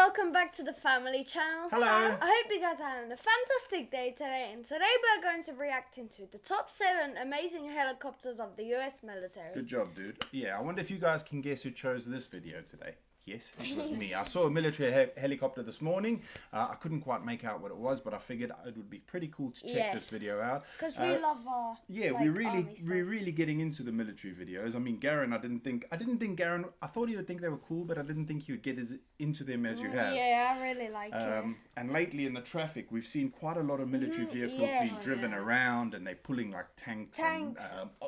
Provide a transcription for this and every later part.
welcome back to the family channel. Hello. I hope you guys are having a fantastic day today, and today we're going to react into the top 7 amazing helicopters of the US military. Good job, dude. Yeah, I wonder if you guys can guess who chose this video today. Yes, it was me. I saw a military helicopter this morning. I couldn't quite make out what it was, but I figured it would be pretty cool to check this video out. Because we love our we're really getting into the military videos. I mean, Garen, I didn't think Garen. I thought he would think they were cool, but I didn't think he would get into them as you have. Yeah, I really like it. And lately in the traffic, we've seen quite a lot of military vehicles being driven around, and they're pulling like tanks. And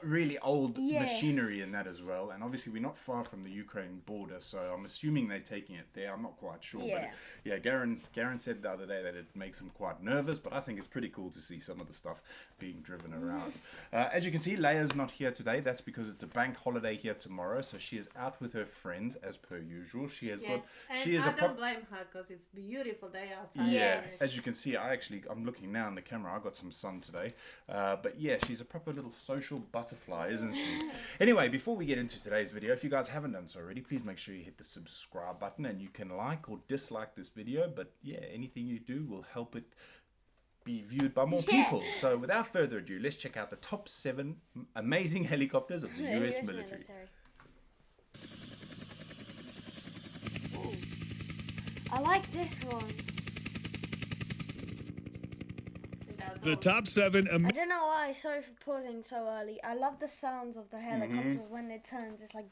really old machinery in that as well. And obviously, we're not far from the Ukraine border, so I'm assuming they're taking it there. I'm not quite sure, but yeah, Garen said the other day that it makes him quite nervous, but I think it's pretty cool to see some of the stuff being driven around. As you can see, Leia's not here today. That's because it's a bank holiday here tomorrow, so she is out with her friends as per usual. She has got. I don't blame her because it's a beautiful day outside. Yeah, as you can see, I'm looking now in the camera. I got some sun today, but yeah, she's a proper little social butterfly, isn't she? Anyway, before we get into today's video, if you guys haven't done so already, please make sure you hit the subscribe button, and you can like or dislike this video, but yeah, anything you do will help it be viewed by more people. So without further ado, let's check out the top 7 amazing helicopters of the US military. I like this one. The top 7 I don't know why, sorry for pausing so early. I love the sounds of the helicopters when it turns. It's like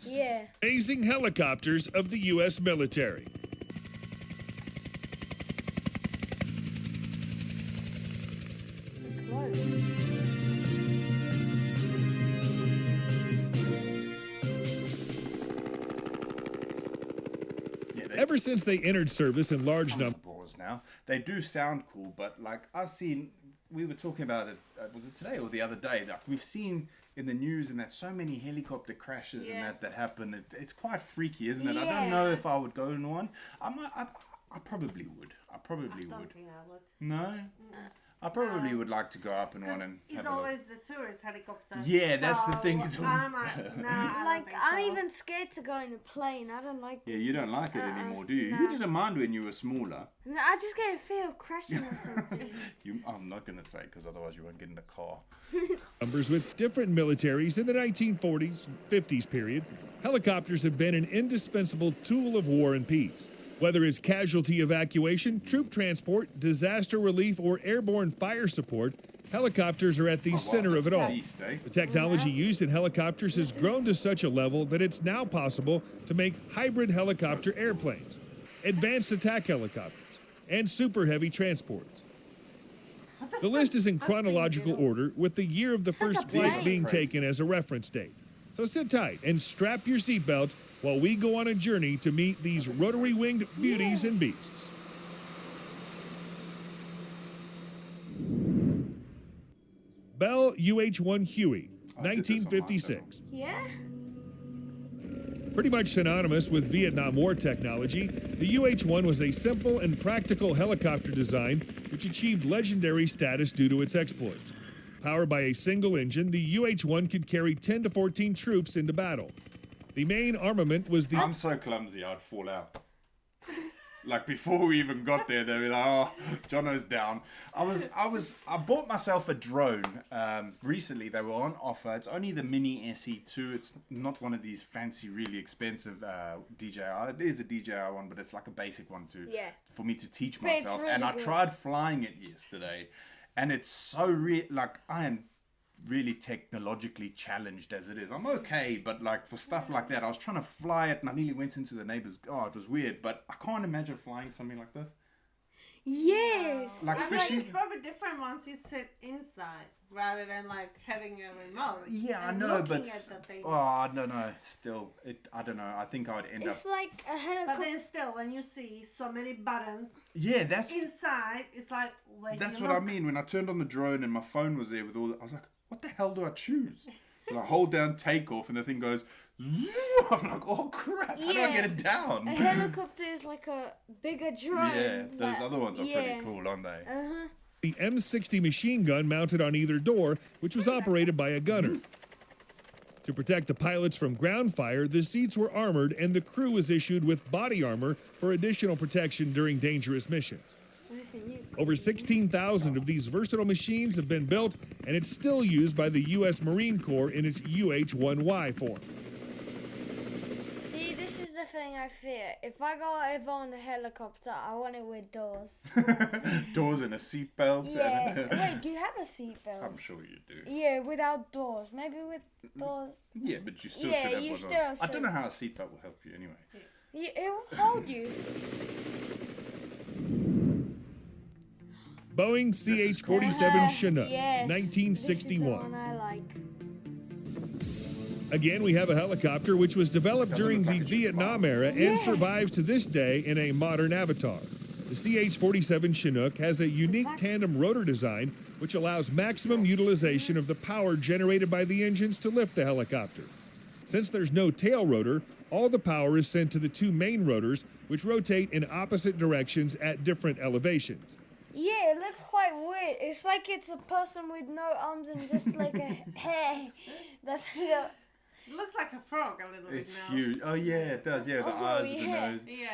yeah. amazing helicopters of the U.S. military. Ever since they entered service in large numbers now, they do sound cool, but like I've seen, we were talking about it, was it today or the other day, like we've seen in the news and that so many helicopter crashes and that happen. It's quite freaky, isn't it? I don't know if I would go in one. I probably would. I probably would. Think I would. No? I probably would like to go up in one and it's have a look. Always the tourist helicopter. Yeah, that's the thing. I'm even scared to go in a plane. I don't like. Yeah, you don't like it anymore, do you? You didn't mind when you were smaller. No, I just get a fear of crashing or something. I'm not going to say, because otherwise you won't get in the car. Numbers with different militaries in the 1940s and 50s period, helicopters have been an indispensable tool of war and peace. Whether it's casualty evacuation, troop transport, disaster relief, or airborne fire support, helicopters are at the center of it all. The technology used in helicopters has grown to such a level that it's now possible to make hybrid helicopter airplanes, advanced attack helicopters, and super heavy transports. The list is in chronological order, with the year of the first flight being taken as a reference date. So sit tight and strap your seatbelts while we go on a journey to meet these rotary-winged beauties and beasts. Bell UH-1 Huey, 1956. Yeah? Pretty much synonymous with Vietnam War technology, the UH-1 was a simple and practical helicopter design which achieved legendary status due to its exploits. Powered by a single engine, the UH-1 could carry 10 to 14 troops into battle. The main armament was the... I'm so clumsy, I'd fall out. Like, before we even got there, they'd be like, oh, Jono's down. I bought myself a drone recently. They were on offer. It's only the Mini SE2. It's not one of these fancy, really expensive DJI. It is a DJI one, but it's like a basic one for me to teach myself. Really I tried flying it yesterday. And it's so like I am really technologically challenged as it is. I'm okay, but like for stuff like that, I was trying to fly it and I nearly went into the neighbor's. Oh, it was weird, but I can't imagine flying something like this. Yes. Like it's probably different once you sit inside rather than like having a remote. Yeah, I know, but I don't know. Still, I don't know. I think I'd end up. It's like a helicopter. But then still, when you see so many buttons, that's inside. It's like that's what I mean. When I turned on the drone and my phone was there with all, I was like, what the hell do I choose? So I hold down takeoff and the thing goes. I'm like, oh crap! How do I get it down? A helicopter is like a bigger drone. Yeah, those other ones are pretty cool, aren't they? The M60 machine gun mounted on either door, which was operated by a gunner. To protect the pilots from ground fire, the seats were armored and the crew was issued with body armor for additional protection during dangerous missions. Over 16,000 of these versatile machines have been built, and it's still used by the U.S. Marine Corps in its UH-1Y form. See, this is the thing I fear. If I go ever on a helicopter, I want it with doors. Doors and a seatbelt. Yeah. Wait, do you have a seatbelt? I'm sure you do. Yeah, without doors. Maybe with doors. Yeah, but you still Yeah, should have you one still on. I should. don't know how a seatbelt will help you anyway. It will hold you. Boeing is cool. CH-47 Chinook, Yes, 1961. This is the one I like. Again, we have a helicopter which was developed Doesn't during look the like a cheap Vietnam bomb. era Yeah. and survives to this day in a modern avatar. The CH-47 Chinook has a unique tandem rotor design which allows maximum utilization of the power generated by the engines to lift the helicopter. Since there's no tail rotor, all the power is sent to the two main rotors, which rotate in opposite directions at different elevations. Yeah, it looks quite weird. It's like it's a person with no arms and just like a hair. That's It looks like a frog a little It's bit now. huge. Oh yeah, it does. Yeah, the Oh, eyes, yeah. the nose. Yeah.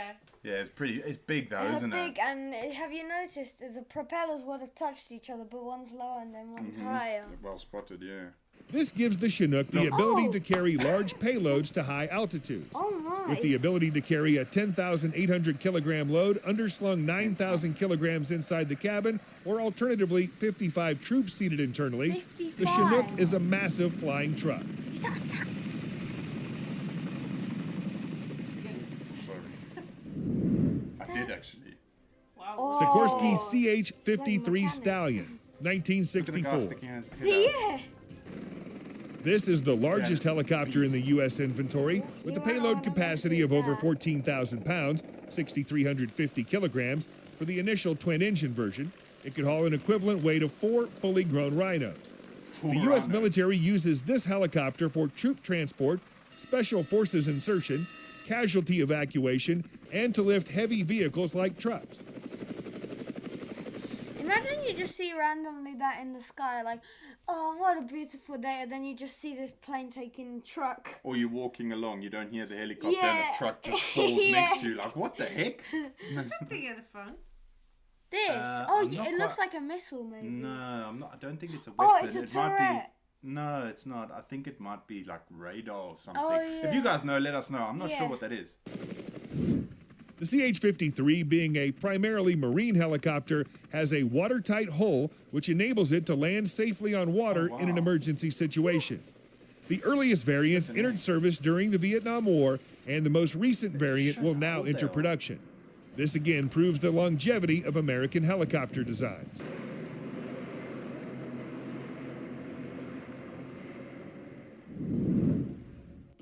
Yeah, it's pretty. It's big though, It's isn't big, it? and have you noticed the propellers would have touched each other, but one's lower and then one's higher. Well spotted. Yeah. This gives the Chinook the No. ability Oh. to carry large payloads to high altitudes. Oh my! With the ability to carry a 10,800 kilogram load, underslung 9,000 kilograms inside the cabin, or alternatively 55 troops seated internally, the 55. Chinook is a massive flying truck. Is that a tank? Sorry. I did actually. Wow. Oh. Sikorsky CH-53 mechanics. Stallion, Look at the guy 1964. sticking his head out. Yeah. This is the largest it's a helicopter in the U.S. inventory, with a You were payload on capacity of over that. 14,000 pounds, 6,350 kilograms, for the initial twin-engine version. It could haul an equivalent weight of 4 fully grown rhinos. The U.S. military uses this helicopter for troop transport, special forces insertion, casualty evacuation, and to lift heavy vehicles like trucks. Imagine you just see randomly that in the sky, like, oh, what a beautiful day, and then you just see this plane taking truck. Or you're walking along, you don't hear the helicopter, and Yeah. the truck just falls Yeah. next to you. Like, what the heck? Something at the front. This? I'm not it looks quite- like a missile, maybe. No, I'm not. I don't think it's a Oh, weapon. it's a it might turret. be. No, it's not. I think it might be like radar or something. Oh, If you yeah. guys know, let us know. I'm not Yeah. sure what that is. The CH-53, being a primarily marine helicopter, has a watertight hull which enables it to land safely on water in an wow. emergency situation. The earliest variants entered service during the Vietnam War, and the most recent variant will now enter production. This again proves the longevity of American helicopter designs.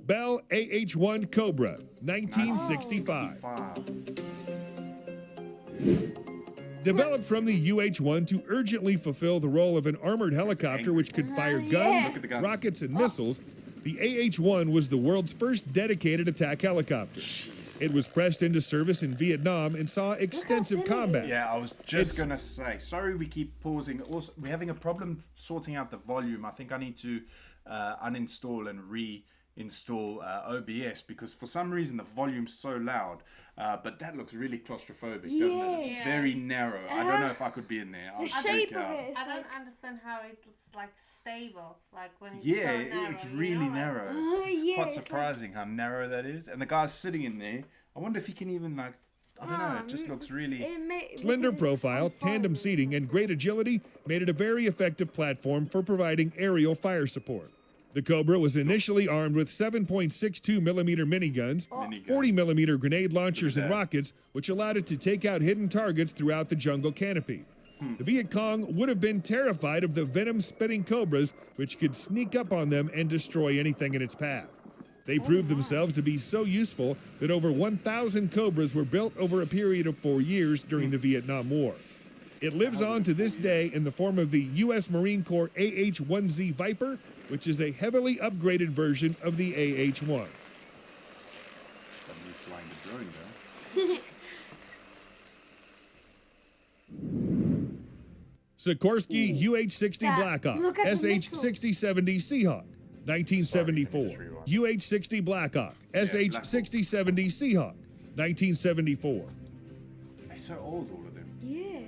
Bell AH-1 Cobra, 1965. 1965. Developed from the UH-1 to urgently fulfill the role of an armored helicopter which could fire guns, Look at the guns. rockets, and missiles, the AH-1 was the world's first dedicated attack helicopter. It was pressed into service in Vietnam and saw extensive thin it combat. Yeah, I was just It's- gonna say. Sorry, we keep pausing. Also, we're having a problem sorting out the volume. I think I need to uninstall and reinstall OBS because for some reason the volume's so loud. But that looks really claustrophobic, doesn't it? It's Yeah. very narrow. I don't know if I could be in there. I'll The freak shape of out. it is I like... don't understand how it's like stable, like when it's Yeah, so narrow. it's you really know, like- narrow. Oh, It's yeah, quite it's like- surprising how narrow that is. And the guy's sitting in there. I wonder if he can even like. I don't know. It just looks really. Slender because it's profile, on fire. tandem seating, and great agility made it a very effective platform for providing aerial fire support. The Cobra was initially armed with 7.62 millimeter miniguns, Minigun. 40 millimeter grenade launchers and that. rockets, which allowed it to take out hidden targets throughout the jungle canopy. The Viet Cong would have been terrified of the venom-spitting Cobras, which could sneak up on them and destroy anything in its path. They proved themselves to be so useful that over 1,000 Cobras were built over a period of 4 years during the Vietnam War. It lives on to this day in the form of the U.S. Marine Corps AH-1Z Viper, which is a heavily upgraded version of the AH-1. Somebody flying the drone, though. Sikorsky UH-60 That- Blackhawk, look at the SH-6070 Seahawk, 1974, UH-60 Blackhawk, SH-60-70 Seahawk, 1974. They're so old, all of them. Yeah.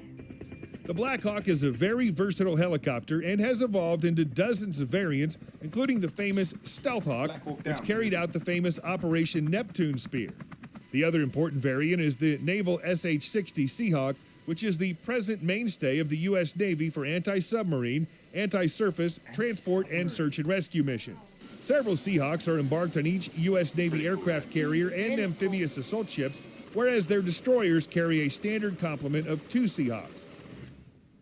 The Blackhawk is a very versatile helicopter and has evolved into dozens of variants, including the famous Stealth Hawk, which carried out the famous Operation Neptune Spear. The other important variant is the naval SH-60 Seahawk, which is the present mainstay of the U.S. Navy for anti-submarine, anti-surface, transport, and search and rescue missions. Several Seahawks are embarked on each U.S. Navy aircraft carrier and amphibious assault ships, whereas their destroyers carry a standard complement of 2 Seahawks.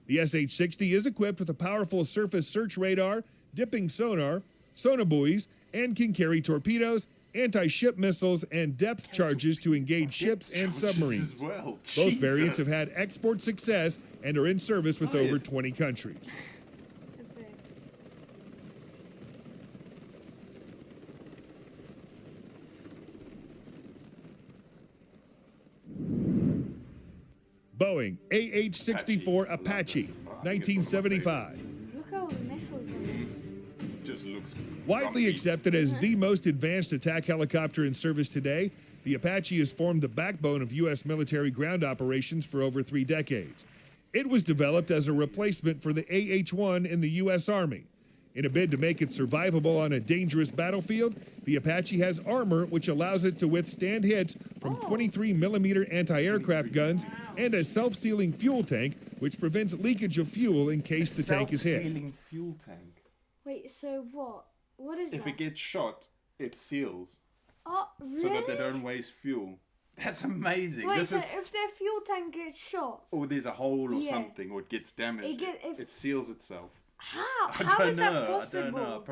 The SH-60 is equipped with a powerful surface search radar, dipping sonar, sonobuoys, and can carry torpedoes, anti-ship missiles, and depth charges to engage ships and submarines. Both variants have had export success and are in service with over 20 countries. Boeing AH-64 Apache, 1975. Look how the missiles are. Just looks Widely accepted as the most advanced attack helicopter in service today, the Apache has formed the backbone of U.S. military ground operations for over 3 decades. It was developed as a replacement for the AH-1 in the U.S. Army. In a bid to make it survivable on a dangerous battlefield, the Apache has armor which allows it to withstand hits from 23mm anti-aircraft guns and a self-sealing fuel tank which prevents leakage of fuel in case the tank is hit. Self-sealing fuel tank. Wait, so what? What is If that? it gets shot, it seals Oh, really? so that they don't waste fuel. That's amazing. Wait, This so is if their fuel tank gets shot, or there's a hole or Yeah. something, or it gets damaged. If- It seals itself. how? I How don't is know. that possible?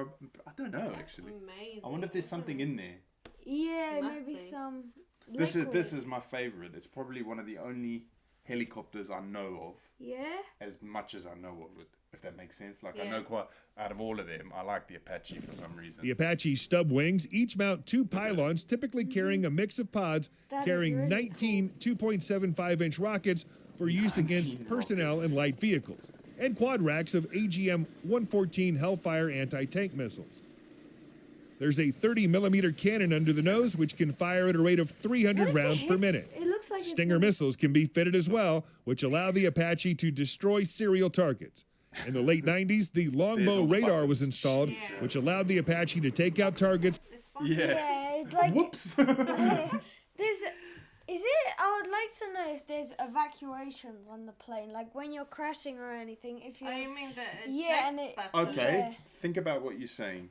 I don't know actually. Amazing. I wonder if there's something in there. Yeah, Must maybe be. some. This liquid. is my favorite. It's probably one of the only helicopters I know of, Yeah. as much as I know of it. If that makes sense. Like I Yeah. know quite out of all of them, I like the Apache for some reason. The Apache stub wings each mount 2 pylons, typically carrying a mix of pods That is carrying really 19 2.75-inch rockets for use against 19 personnel rockets. and light vehicles, and quad racks of AGM-114 Hellfire anti-tank missiles. There's a 30mm cannon under the nose, which can fire at a rate of 300 What if it rounds per hits? minute. It looks like Stinger missiles can be fitted as well, which allow the Apache to destroy serial targets. In the late 90s, the longbow all the radar buttons. was installed, Jesus. which allowed the Apache to take out targets. It's fun. Yeah, it's like Whoops. there's. Is it? I would like to know if there's evacuations on the plane, like when you're crashing or anything. If you Oh, you mean the Yeah, and eject it- button? Okay, Yeah. think about what you're saying.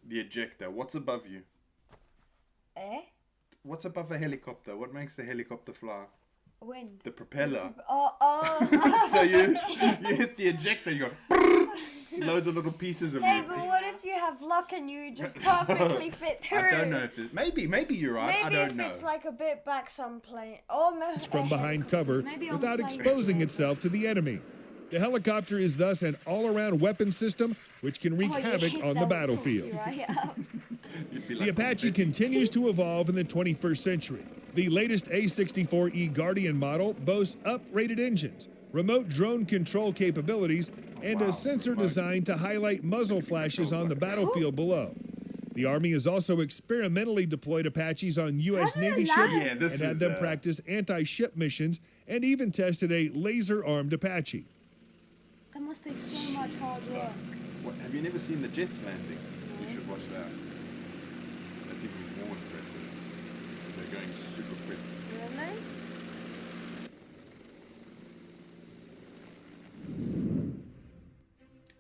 The ejector. What's above you? What's above a helicopter? What makes the helicopter fly? Wind. The propeller. Oh. So you hit the ejector, you go loads of little pieces of Hey, you. but what if you have luck and you just perfectly fit through? I don't know if there's, maybe you're right. Maybe I don't if know. it's like a bit back some plane. Almost from behind cover without exposing itself to the enemy. The helicopter is thus an all-around weapon system which can wreak havoc on the battlefield. You'd be The like Apache confetti. continues to evolve in the 21st century. The latest A64E Guardian model boasts up-rated engines, remote drone control capabilities, and a sensor designed to highlight muzzle flashes on the battlefield below. The Army has also experimentally deployed Apaches on U.S. How did Navy it ships land? Yeah, this and had is, them practice anti-ship missions and even tested a laser-armed Apache. That must take so much hard work. What, have you never seen the jets landing? You should watch that. That's even more impressive. Because they're going super quick. Really?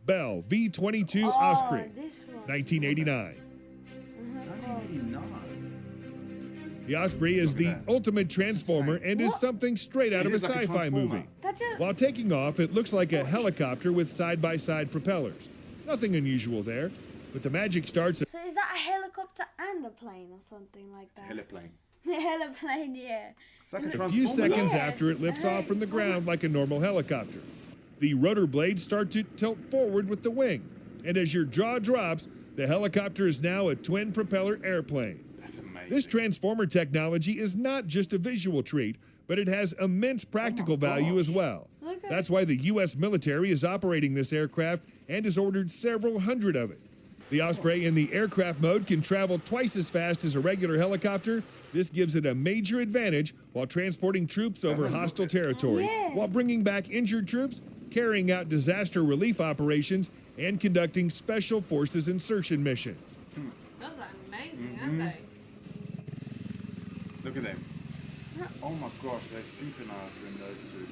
Bell V-22 Oh, Osprey, this one. 1989. 1989. The Osprey is the ultimate transformer and is What? something straight out It of a is like a sci-fi transformer. movie. That just, While taking off, it looks like a helicopter with side-by-side propellers. Nothing unusual there, but the magic starts so is that a helicopter and a plane or something like that? Heliplane. The heliplane, yeah. It's like a a transformer. few seconds Yeah. after it lifts off from the ground like a normal helicopter. The rotor blades start to tilt forward with the wing, and as your jaw drops, the helicopter is now a twin-propeller airplane. That's amazing. This transformer technology is not just a visual treat, but it has immense practical value as well. Look at That's why the U.S. military is operating this aircraft and has ordered several hundred of it. The Osprey in the aircraft mode can travel twice as fast as a regular helicopter. This gives it a major advantage while transporting troops over hostile territory, while bringing back injured troops, carrying out disaster relief operations, and conducting special forces insertion missions. Those are amazing, aren't they? Look at them. Oh my gosh, they're synchronized in those two.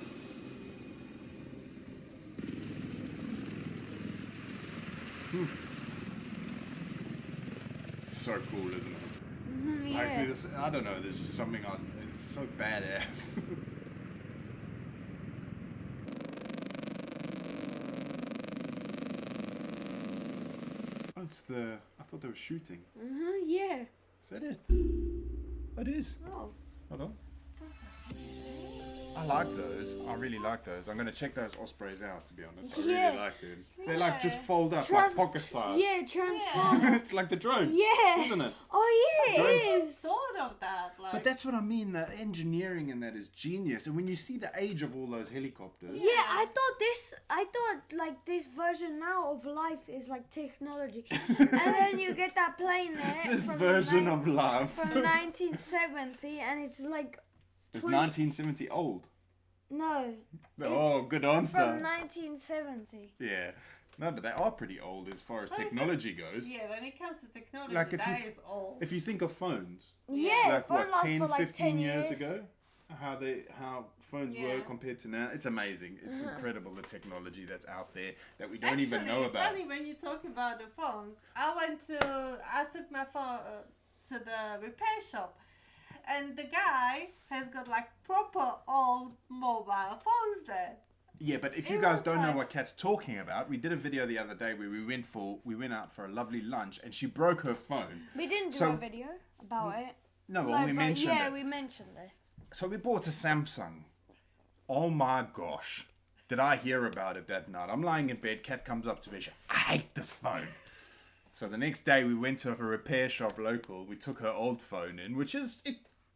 It's so cool, isn't it? Like this, I don't know, there's just something on it's so badass. Oh, it's the I thought they were shooting. Yeah. Is that it? It is. Oh. Hold on. I like those. I really like those. I'm going to check those Ospreys out, to be honest. I really like them. They like just fold up like pocket size. Yeah, transform. It's like the drone. Yeah. Isn't it? Oh, yeah, Drone. it is. Thought of that, like. But that's what I mean. The engineering in that is genius. And when you see the age of all those helicopters. Yeah, I thought like this version now of life is like technology. And then you get that plane there. This from version of life. From 1970, and it's like. Is 1970 old? No. Oh, good From answer. 1970. Yeah. No, but they are pretty old as far as technology goes. Yeah, when it comes to technology, Like that is old. If you think of phones, Yeah, like phone what, lasts 10, for like 15 10 years years ago, how phones were Yeah. compared to now, it's amazing. It's incredible the technology that's out there that we don't Actually, even know about. Funny when you talk about the phones. I took my phone to the repair shop, and the guy has got like proper old mobile phones there. Yeah, but if you It guys was don't know like- what Kat's talking about, we did a video the other day where we went out for a lovely lunch and she broke her phone. We didn't do So- a video about it. No, well, we but mentioned yeah, it. we mentioned it. So we bought a Samsung. Oh my gosh. Did I hear about it that night? I'm lying in bed, Kat comes up to me, I hate this phone. So the next day we went to a repair shop local, we took her old phone in, which is,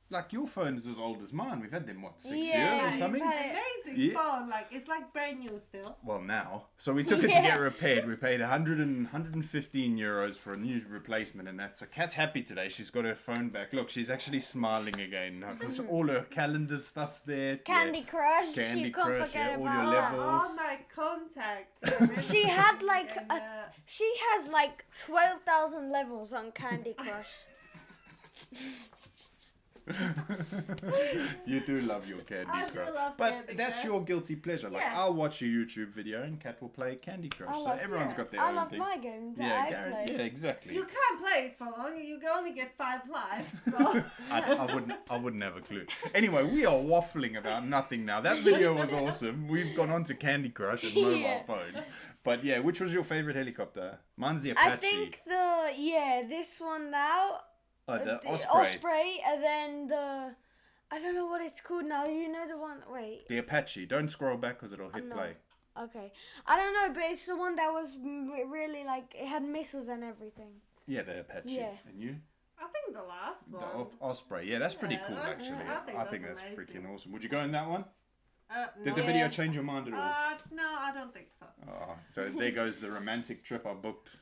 like your phone is as old as mine. We've had them, what, 6 Yeah, years or you've something? had it. Amazing Yeah. phone, like it's like brand new still. Well, now. So we took it to Yeah. get repaired. We paid 115 euros for a new replacement and that. So Kat's happy today. She's got her phone back. Look, she's actually smiling again now because all her calendar stuff's there. Candy Crush. Candy you can't Crush, forget yeah, all about your that. levels. All my contacts. She had like And, she has like 12,000 levels on Candy Crush. You do love your Candy I do Crush. love But Candy that's Crush. your guilty pleasure. Like, Yeah. I'll watch a YouTube video and Kat will play Candy Crush. I So love- everyone's yeah. got their I own love thing. my game that Yeah, I Gary, play. yeah, exactly. You can't play it for long. You can only get 5 lives. So. I wouldn't have a clue. Anyway, we are waffling about nothing now. That video was awesome. We've gone on to Candy Crush and mobile Yeah. phone. But yeah, which was your favorite helicopter? Mine's the Apache. I think this one now. The the Osprey. and then I don't know what it's called now. You know the one. Wait. The Apache. Don't scroll back because it'll hit no. play. Okay. I don't know, but it's the one that was really like it had missiles and everything. Yeah, the Apache. Yeah. And you? I think the last The one. Osprey. Yeah, that's pretty Yeah, cool that's- actually. I think that's that's freaking amazing. awesome. Would you go in that one? No. Did the video change your mind at all? No, I don't think so. Oh, so there goes the romantic trip I booked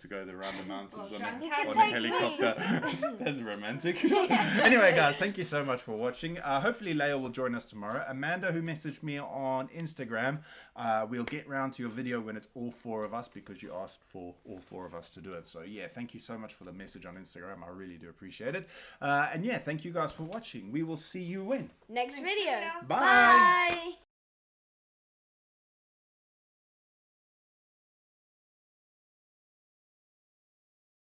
to go around the mountains Well, on you a, can on a take me. helicopter. That's romantic. Anyway, guys, thank you so much for watching. Hopefully, Leia will join us tomorrow. Amanda, who messaged me on Instagram, we'll get round to your video when it's all 4 of us because you asked for all 4 of us to do it. So, yeah, thank you so much for the message on Instagram. I really do appreciate it. And, yeah, thank you guys for watching. We will see you when? Next video. video. Bye. Bye.